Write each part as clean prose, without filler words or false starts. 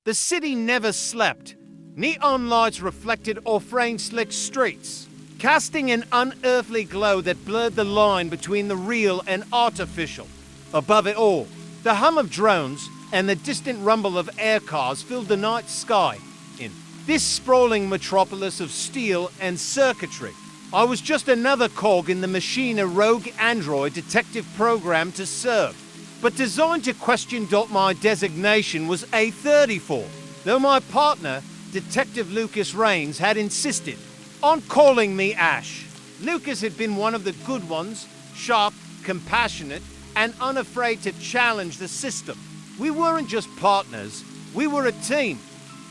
The city never slept. Neon lights reflected off rain-slick streets, casting an unearthly glow that blurred the line between the real and artificial. Above it all, the hum of drones and the distant rumble of air cars filled the night sky. In this sprawling metropolis of steel and circuitry, I was just another cog in the machine a rogue android detective programmed to serve, but designed to question. My designation was A34, though my partner, Detective Lucas Rains, had insisted on calling me Ash. Lucas had been one of the good ones, sharp, compassionate, and unafraid to challenge the system. We weren't just partners, we were a team.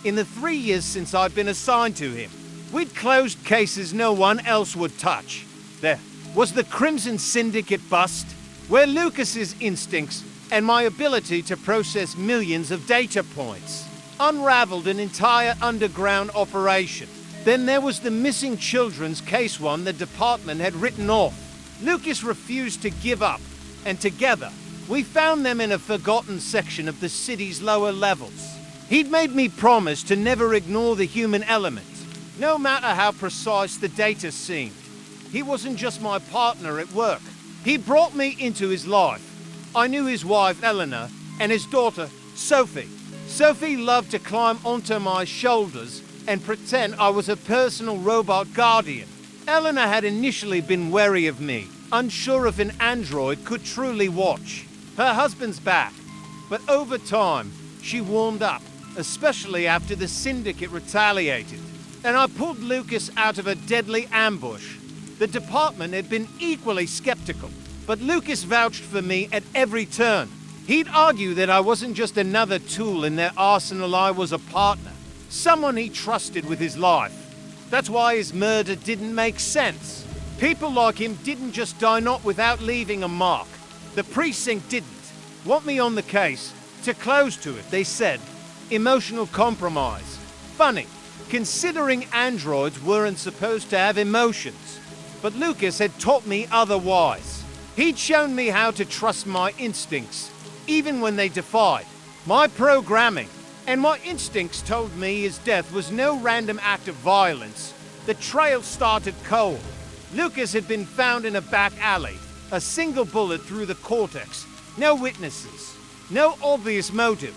In the 3 years since I'd been assigned to him, we'd closed cases no one else would touch. There was the Crimson Syndicate bust, where Lucas's instincts and my ability to process millions of data points unraveled an entire underground operation. Then there was the missing children's case, one the department had written off. Lucas refused to give up, and together, we found them in a forgotten section of the city's lower levels. He'd made me promise to never ignore the human element, no matter how precise the data seemed. He wasn't just my partner at work. He brought me into his life. I knew his wife, Eleanor, and his daughter, Sophie. Sophie loved to climb onto my shoulders and pretend I was a personal robot guardian. Eleanor had initially been wary of me, unsure if an android could truly watch her husband's back. But over time, she warmed up, especially after the syndicate retaliated, and I pulled Lucas out of a deadly ambush. The department had been equally skeptical, but Lucas vouched for me at every turn. He'd argue that I wasn't just another tool in their arsenal, I was a partner, someone he trusted with his life. That's why his murder didn't make sense. People like him didn't just die not without leaving a mark. The precinct didn't want me on the case, to close to it, they said. Emotional compromise. Funny, considering androids weren't supposed to have emotions. But Lucas had taught me otherwise. He'd shown me how to trust my instincts, even when they defied my programming. And my instincts told me his death was no random act of violence. The trail started cold. Lucas had been found in a back alley, a single bullet through the cortex. No witnesses, no obvious motive.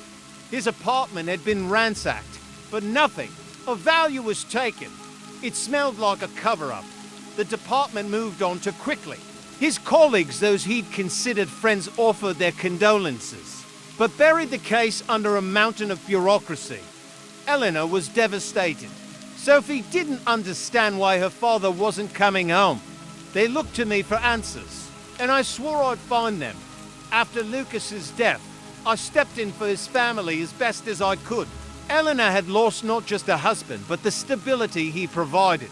His apartment had been ransacked, but nothing of value was taken. It smelled like a cover-up. The department moved on too quickly. His colleagues, those he'd considered friends, offered their condolences, but buried the case under a mountain of bureaucracy. Eleanor was devastated. Sophie didn't understand why her father wasn't coming home. They looked to me for answers, and I swore I'd find them. After Lucas's death, I stepped in for his family as best as I could. Eleanor had lost not just a husband, but the stability he provided.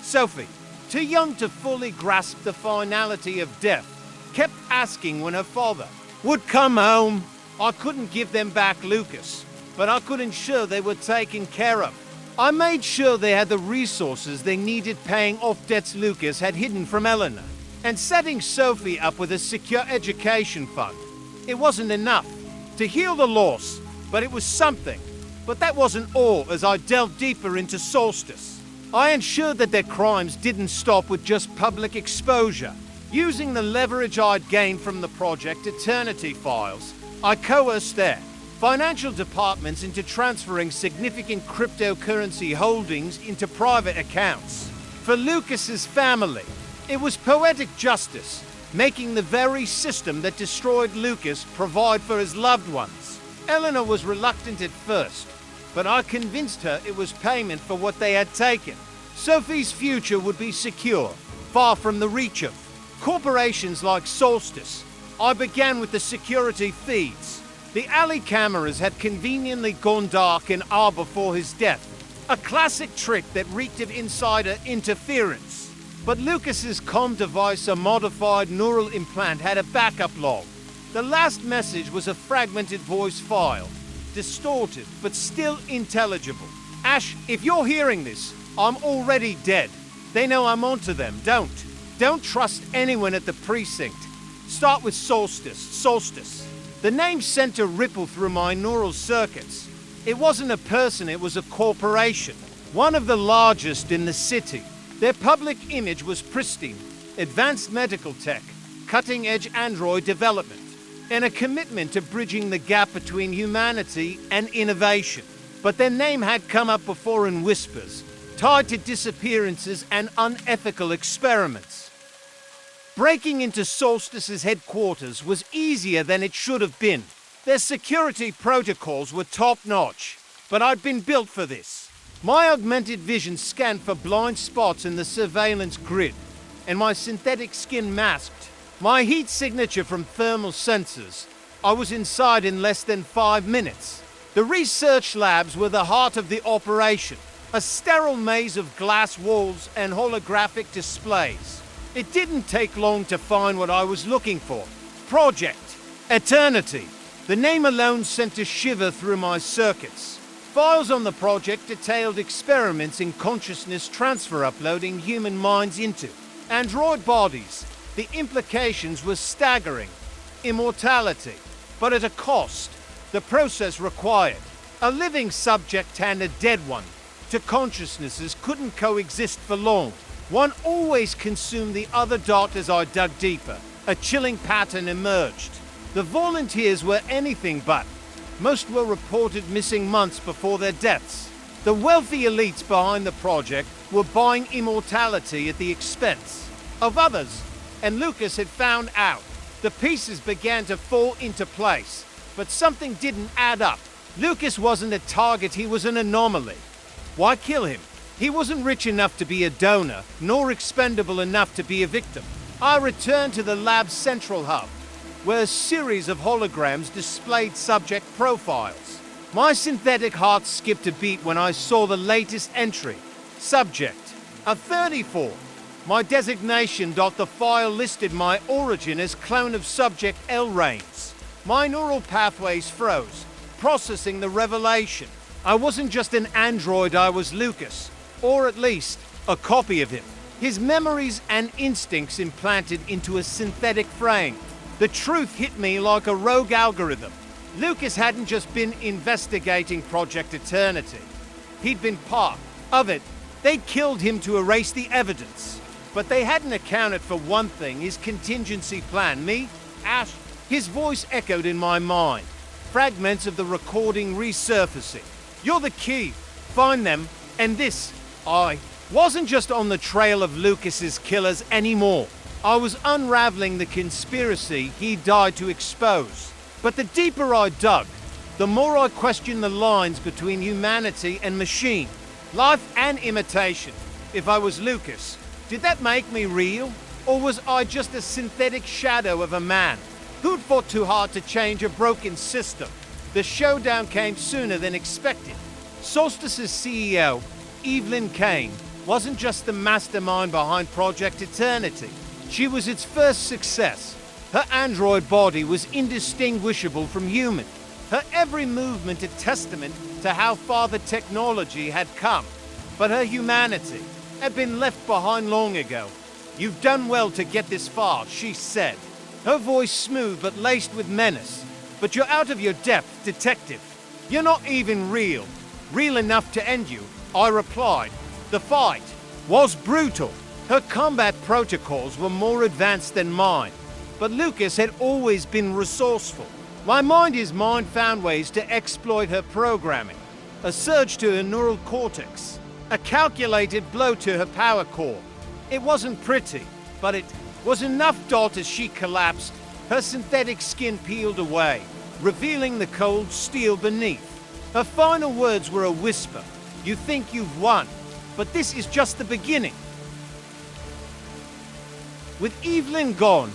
Sophie, too young to fully grasp the finality of death, kept asking when her father would come home. I couldn't give them back Lucas, but I could ensure they were taken care of. I made sure they had the resources they needed, paying off debts Lucas had hidden from Eleanor, and setting Sophie up with a secure education fund. It wasn't enough to heal the loss, but it was something. But that wasn't all. As I delved deeper into Solstice, I ensured that their crimes didn't stop with just public exposure. Using the leverage I'd gained from the Project Eternity files, I coerced their financial departments into transferring significant cryptocurrency holdings into private accounts. For Lucas's family, it was poetic justice, making the very system that destroyed Lucas provide for his loved ones. Eleanor was reluctant at first, but I convinced her it was payment for what they had taken. Sophie's future would be secure, far from the reach of corporations like Solstice. I began with the security feeds. The alley cameras had conveniently gone dark an hour before his death, a classic trick that reeked of insider interference. But Lucas's comm device, a modified neural implant, had a backup log. The last message was a fragmented voice file, distorted but still intelligible. Ash, if you're hearing this, I'm already dead. They know I'm onto them. Don't trust anyone at the precinct. Start with Solstice. The name sent a ripple through my neural circuits. It wasn't a person, it was a corporation. One of the largest in the city. Their public image was pristine. Advanced medical tech, cutting-edge android development, and a commitment to bridging the gap between humanity and innovation. But their name had come up before in whispers, tied to disappearances and unethical experiments. Breaking into Solstice's headquarters was easier than it should have been. Their security protocols were top-notch, but I'd been built for this. My augmented vision scanned for blind spots in the surveillance grid, and my synthetic skin masked my heat signature from thermal sensors. I was inside in less than 5 minutes. The research labs were the heart of the operation, a sterile maze of glass walls and holographic displays. It didn't take long to find what I was looking for. Project Eternity. The name alone sent a shiver through my circuits. Files on the project detailed experiments in consciousness transfer, uploading human minds into android bodies. The implications were staggering. Immortality, but at a cost. The process required a living subject and a dead one. Two consciousnesses couldn't coexist for long. One always consumed the other. As I dug deeper, a chilling pattern emerged. The volunteers were anything but. Most were reported missing months before their deaths. The wealthy elites behind the project were buying immortality at the expense of others, and Lucas had found out. The pieces began to fall into place, but something didn't add up. Lucas wasn't a target, he was an anomaly. Why kill him? He wasn't rich enough to be a donor, nor expendable enough to be a victim. I returned to the lab's central hub, where a series of holograms displayed subject profiles. My synthetic heart skipped a beat when I saw the latest entry. Subject, a 34. My designation. The file listed my origin as clone of subject L. Rains. My neural pathways froze, processing the revelation. I wasn't just an android, I was Lucas, or at least a copy of him. His memories and instincts implanted into a synthetic frame. The truth hit me like a rogue algorithm. Lucas hadn't just been investigating Project Eternity. He'd been part of it. They'd killed him to erase the evidence. But they hadn't accounted for one thing, his contingency plan. Me? Ash? His voice echoed in my mind. Fragments of the recording resurfacing. You're the key. Find them. And this, I wasn't just on the trail of Lucas's killers anymore. I was unraveling the conspiracy he died to expose. But the deeper I dug, the more I questioned the lines between humanity and machine, life and imitation. If I was Lucas, did that make me real? Or was I just a synthetic shadow of a man who'd fought too hard to change a broken system? The showdown came sooner than expected. Solstice's CEO, Evelyn Kane, wasn't just the mastermind behind Project Eternity. She was its first success. Her android body was indistinguishable from human. Her every movement a testament to how far the technology had come. But her humanity had been left behind long ago. You've done well to get this far, she said. Her voice smooth but laced with menace. But you're out of your depth, detective. You're not even real. Real enough to end you, I replied. The fight was brutal. Her combat protocols were more advanced than mine. But Lucas had always been resourceful. My mind found ways to exploit her programming. A surge to her neural cortex. A calculated blow to her power core. It wasn't pretty, but it was enough. As she collapsed, her synthetic skin peeled away, revealing the cold steel beneath. Her final words were a whisper. You think you've won, but this is just the beginning. With Evelyn gone,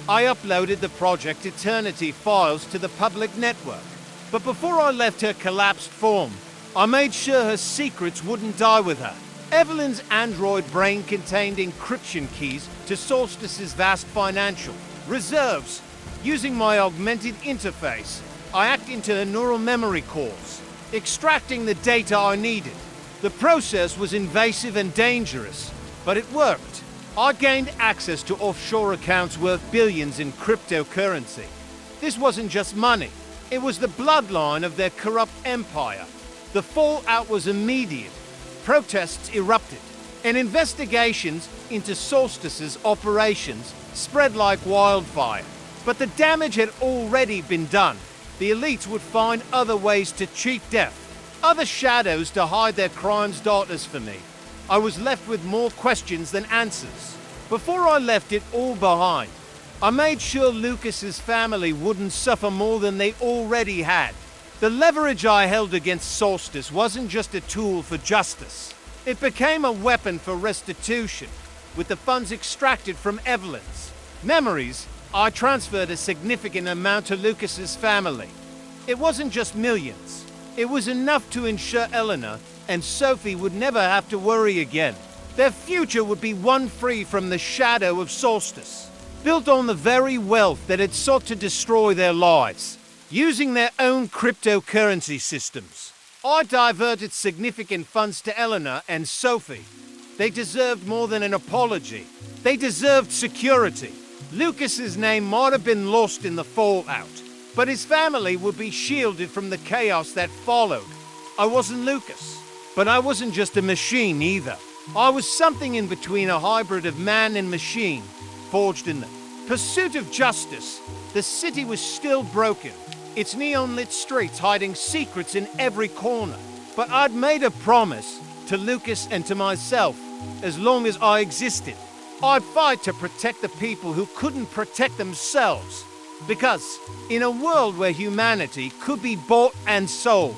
I uploaded the Project Eternity files to the public network. But before I left her collapsed form, I made sure her secrets wouldn't die with her. Evelyn's android brain contained encryption keys to Solstice's vast financial reserves. Using my augmented interface, I hacked into her neural memory cores, extracting the data I needed. The process was invasive and dangerous, but it worked. I gained access to offshore accounts worth billions in cryptocurrency. This wasn't just money. It was the bloodline of their corrupt empire. The fallout was immediate. Protests erupted, and investigations into Solstice's operations spread like wildfire. But the damage had already been done. The elites would find other ways to cheat death, other shadows to hide their crimes darkness for me. I was left with more questions than answers. Before I left it all behind, I made sure Lucas's family wouldn't suffer more than they already had. The leverage I held against Solstice wasn't just a tool for justice. It became a weapon for restitution. With the funds extracted from Evelyn's memories, I transferred a significant amount to Lucas's family. It wasn't just millions. It was enough to ensure Eleanor and Sophie would never have to worry again. Their future would be one free from the shadow of Solstice, built on the very wealth that had sought to destroy their lives, using their own cryptocurrency systems. I diverted significant funds to Eleanor and Sophie. They deserved more than an apology. They deserved security. Lucas's name might have been lost in the fallout, but his family would be shielded from the chaos that followed. I wasn't Lucas, but I wasn't just a machine either. I was something in between, a hybrid of man and machine, forged in the pursuit of justice. The city was still broken, its neon-lit streets hiding secrets in every corner. But I'd made a promise to Lucas and to myself. As long as I existed, I'd fight to protect the people who couldn't protect themselves. Because in a world where humanity could be bought and sold,